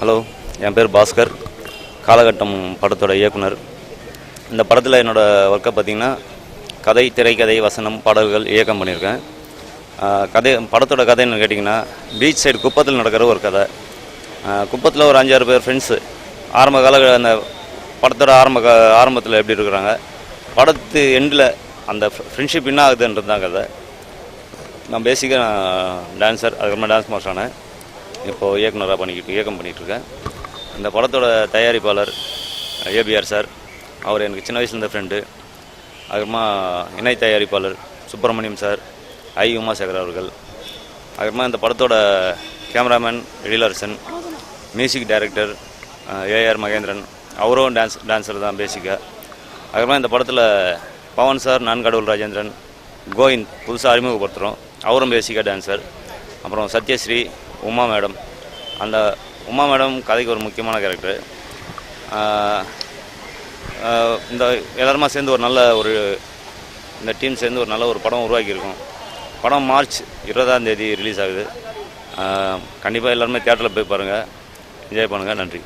Hello, என் பேர் பாஸ்கர், காலகட்டம் படத்தோட இயக்குனர். இந்த படத்தில் என்னோடய ஒர்க்கை பார்த்திங்கன்னா கதை, திரைக்கதை, வசனம், பாடல்கள், இயக்கம் பண்ணியிருக்கேன். படத்தோட கதை என்ன கேட்டிங்கன்னா, பீச் சைடு குப்பத்தில் நடக்கிற ஒரு கதை. குப்பத்தில் ஒரு 5-6 பேர் ஃப்ரெண்ட்ஸு ஆரம்ப கால அந்த படத்தோட ஆரம்பத்தில் எப்படி இருக்கிறாங்க, படத்து எண்டில் அந்த ஃப்ரெண்ட்ஷிப் என்ன ஆகுதுன்றது தான் கதை. நான் பேசிக்காக டான்ஸர், அதுக்கப்புறமா டான்ஸ் மாஸ்டர் ஆனேன். இப்போது இயக்கம் பண்ணிகிட்ருக்கேன். இந்த படத்தோட தயாரிப்பாளர் ஏபிஆர் சார், அவர் எனக்கு சின்ன வயசுலேருந்த ஃப்ரெண்டு. அதுக்கப்புறமா இணை தயாரிப்பாளர் சுப்பிரமணியம் சார், உமாசேகர் அவர்கள். அதுக்கப்புறமா இந்த படத்தோட cameraman Ezhilarasan, music director A R Mahendran, அவரும் டான்ஸர் தான் பேசிக்காக. அதுக்கப்புறமா இந்த படத்தில் பவன் சார், நான் கடவுள் ராஜேந்திரன், கோவிந்த் புதுசாக அறிமுகப்படுத்துகிறோம், அவரும் பேசிக்காக டான்ஸர். அப்புறம் சத்யஸ்ரீ, உமா மேடம். அந்த உமா மேடம் கதைக்கு ஒரு முக்கியமான கேரக்டர். இந்த எல்லாருமா சேர்ந்து இந்த டீம் சேர்ந்து ஒரு நல்ல ஒரு படம் உருவாக்கியிருக்கோம். படம் மார்ச் 20ஆம் தேதி ரிலீஸ் ஆகுது. கண்டிப்பாக எல்லாருமே தியேட்டரில் போய் பாருங்கள், என்ஜாய் பண்ணுங்கள். நன்றி.